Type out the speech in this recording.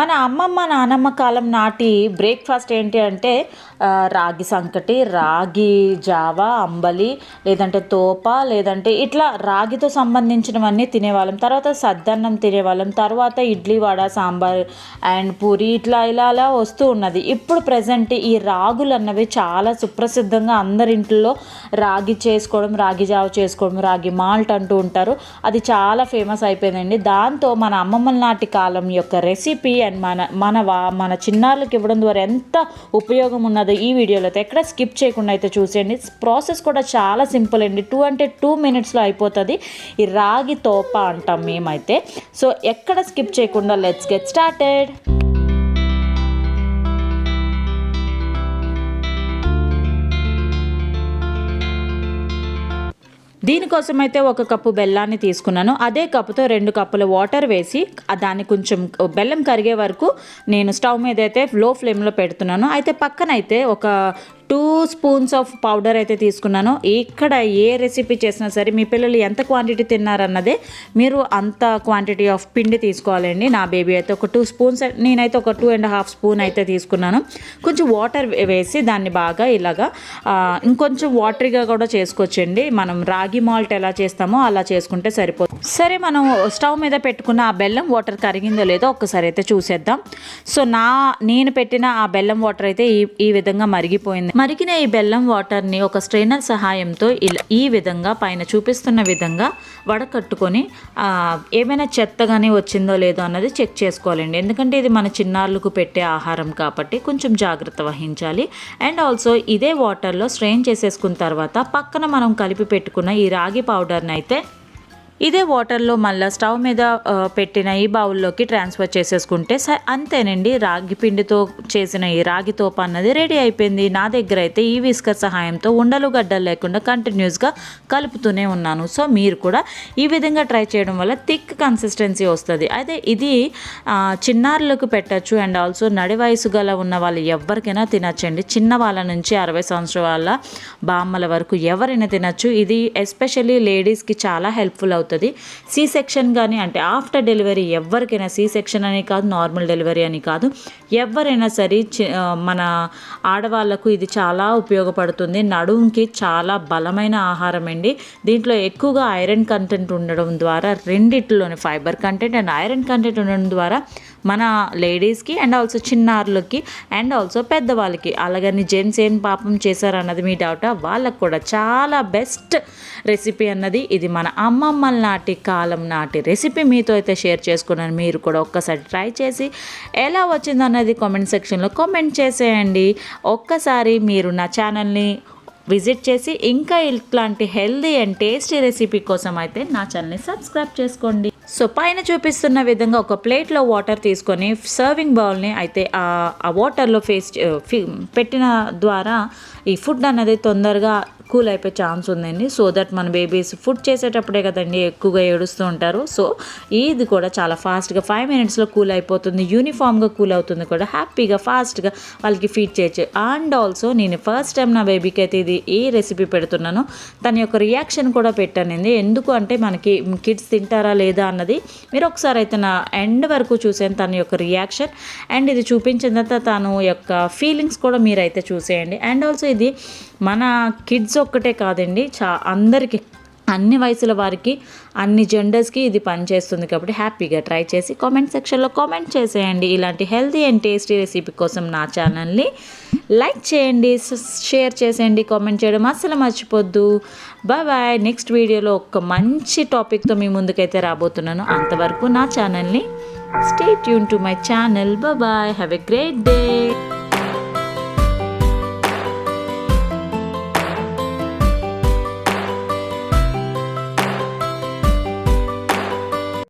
మన అమ్మమ్మ నానమ్మ కాలం నాటి బ్రేక్ఫాస్ట్ ఏంటి అంటే రాగి సంకటి, రాగి జావా, అంబలి, లేదంటే తోప, లేదంటే ఇట్లా రాగితో సంబంధించినవన్నీ తినేవాళ్ళం. తర్వాత సద్దన్నం తినేవాళ్ళం. తర్వాత ఇడ్లీ, వడ, సాంబార్ అండ్ పూరి ఇట్లా ఇలా వస్తూ ఉన్నది. ఇప్పుడు ప్రజెంట్ ఈ రాగులు అన్నవి చాలా సుప్రసిద్ధంగా అందరింట్లో రాగి చేసుకోవడం, రాగి జావ చేసుకోవడం, రాగి మాల్ట్ అంటూ ఉంటారు. అది చాలా ఫేమస్ అయిపోయిందండి. దాంతో మన అమ్మమ్మల నాటి కాలం యొక్క రెసిపీ అండ్ మన చిన్నారులకు ఇవ్వడం ద్వారా ఎంత ఉపయోగం ఉన్నదో ఈ వీడియోలో అయితే ఎక్కడ స్కిప్ చేయకుండా అయితే చూసేయండి. ప్రాసెస్ కూడా చాలా సింపుల్ అండి. 2 minutesలో అయిపోతుంది. ఈ రాగి తోప అంటాం మేమైతే. సో ఎక్కడ స్కిప్ చేయకుండా లెట్స్ గెట్ స్టార్టెడ్. దీనికోసం అయితే 1 కప్పు బెల్లాన్ని తీసుకున్నాను. అదే కప్పుతో 2 కప్పుల వాటర్ వేసి దాన్ని కొంచెం బెల్లం కరిగే వరకు నేను స్టవ్ మీద అయితే లో ఫ్లేమ్లో పెడుతున్నాను. అయితే పక్కనైతే ఒక 2 స్పూన్స్ ఆఫ్ పౌడర్ అయితే తీసుకున్నాను. ఇక్కడ ఏ రెసిపీ చేసినా సరే మీ పిల్లలు ఎంత క్వాంటిటీ తిన్నారన్నదే మీరు అంత క్వాంటిటీ ఆఫ్ పిండి తీసుకోవాలండి. నా బేబీ అయితే ఒక 2 స్పూన్స్, నేనైతే ఒక 2.5 స్పూన్ అయితే తీసుకున్నాను. కొంచెం వాటర్ వేసి దాన్ని బాగా ఇలాగా ఇంకొంచెం వాటరీగా కూడా చేసుకోవచ్చండి. మనం రాగి మాల్ట్ ఎలా చేస్తామో అలా చేసుకుంటే సరిపోతుంది. సరే, మనం స్టవ్ మీద పెట్టుకున్న ఆ బెల్లం వాటర్ కరిగిందో లేదో ఒక్కసారి అయితే చూసేద్దాం. సో నేను పెట్టిన ఆ బెల్లం వాటర్ అయితే ఈ విధంగా మరిగిపోయింది. మరిగిన ఈ బెల్లం వాటర్ని ఒక స్ట్రైనర్ సహాయంతో ఈ విధంగా పైన చూపిస్తున్న విధంగా వడకట్టుకొని ఏమైనా చెత్త కానీ వచ్చిందో లేదో అన్నది చెక్ చేసుకోవాలండి. ఎందుకంటే ఇది మన చిన్నారులకు పెట్టే ఆహారం కాబట్టి కొంచెం జాగ్రత్త వహించాలి. అండ్ ఆల్సో ఇదే వాటర్లో స్ట్రెయిన్ చేసేసుకున్న తర్వాత పక్కన మనం కలిపి పెట్టుకున్న ఈ రాగి పౌడర్ని అయితే ఇదే వాటర్లో మళ్ళీ స్టవ్ మీద పెట్టిన ఈ బౌల్లోకి ట్రాన్స్ఫర్ చేసేసుకుంటే అంతేనండి. రాగి పిండితో చేసిన ఈ రాగి తోప అన్నది రెడీ అయిపోయింది. నా దగ్గర అయితే ఈ విస్కర్ సహాయంతో ఉండలు గడ్డలు లేకుండా కంటిన్యూస్గా కలుపుతూనే ఉన్నాను. సో మీరు కూడా ఈ విధంగా ట్రై చేయడం వల్ల థిక్ కన్సిస్టెన్సీ వస్తుంది. అయితే ఇది చిన్నారులకు పెట్టచ్చు. అండ్ ఆల్సో నడి వయసు గల ఉన్న వాళ్ళు ఎవరికైనా తినచ్చండి. చిన్న వాళ్ళ నుంచి 60 సంవత్సరాల వాళ్ళ బామ్మల వరకు ఎవరైనా తినచ్చు. ఇది ఎస్పెషల్లీ లేడీస్కి చాలా హెల్ప్ఫుల్ అవుతుంది. సి సెక్షన్ కానీ అంటే ఆఫ్టర్ డెలివరీ ఎవరికైనా, సి సెక్షన్ అని కాదు, నార్మల్ డెలివరీ అని కాదు, ఎవరైనా సరే మన ఆడవాళ్ళకు ఇది చాలా ఉపయోగపడుతుంది. నడుముకి చాలా బలమైన ఆహారం అండి. దీంట్లో ఎక్కువగా ఐరన్ కంటెంట్ ఉండడం ద్వారా, రెండిట్లోని fibre content and iron content ఉండడం ద్వారా మన లేడీస్కి అండ్ ఆల్సో చిన్నారులకి అండ్ ఆల్సో పెద్దవాళ్ళకి, అలాగని జెంట్స్ ఏం పాపం చేశారన్నది మీ డౌటా, వాళ్ళకు కూడా చాలా బెస్ట్ రెసిపీ అన్నది ఇది. మన అమ్మమ్మల నాటి కాలం నాటి రెసిపీ మీతో అయితే షేర్ చేసుకున్నాను. మీరు కూడా ఒక్కసారి ట్రై చేసి ఎలా వచ్చిందన్నది కామెంట్ సెక్షన్లో కామెంట్ చేసేయండి. ఒక్కసారి మీరు నా ఛానల్ని విజిట్ చేసి ఇంకా ఇట్లాంటి హెల్దీ అండ్ టేస్టీ రెసిపీ కోసం అయితే నా ఛానల్ని సబ్స్క్రైబ్ చేసుకోండి. సో పైన చూపిస్తున్న విధంగా ఒక ప్లేట్లో వాటర్ తీసుకొని సర్వింగ్ బౌల్ని అయితే ఆ వాటర్లో పెట్టిన ద్వారా ఈ ఫుడ్ అనేది తొందరగా కూల్ అయిపోయే ఛాన్స్ ఉందండి. సో దట్ మన బేబీస్ ఫుడ్ చేసేటప్పుడే కదండి ఎక్కువగా ఏడుస్తూ ఉంటారు. సో ఇది కూడా చాలా ఫాస్ట్గా 5 minutesలో కూల్ అయిపోతుంది. యూనిఫామ్గా కూల్ అవుతుంది కూడా. హ్యాపీగా ఫాస్ట్గా వాళ్ళకి ఫీడ్ చేయొచ్చు. అండ్ ఆల్సో నేను ఫస్ట్ టైం నా బేబీకి అయితే ఈ రెసిపీ పెడుతున్నాను. తన యొక్క రియాక్షన్ కూడా పెట్టానండి. ఎందుకు అంటే మనకి కిడ్స్ తింటారా లేదా అన్నది మీరు ఒకసారి అయితే నా ఎండ్ వరకు చూసాను తన యొక్క రియాక్షన్. అండ్ ఇది చూపించిన తర్వాత తను యొక్క ఫీలింగ్స్ కూడా మీరైతే చూసేయండి. అండ్ ఆల్సో ఇది మన కిడ్స్ ఒక్కటే కాదండి, అందరికీ, అన్ని వయసుల వారికి, అన్ని జెండర్స్కి ఇది పనిచేస్తుంది. కాబట్టి హ్యాపీగా ట్రై చేసి కామెంట్ సెక్షన్లో కామెంట్ చేసేయండి. ఇలాంటి హెల్తీ అండ్ టేస్టీ రెసిపీ కోసం నా ఛానల్ని లైక్ చేయండి, షేర్ చేసేయండి, కామెంట్ చేయడం అస్సలు మర్చిపోద్దు. బాయ్. నెక్స్ట్ వీడియోలో ఒక మంచి టాపిక్తో మీ ముందుకైతే రాబోతున్నాను. అంతవరకు నా ఛానల్ని stay tuned to my channel. Bye. Have a great day.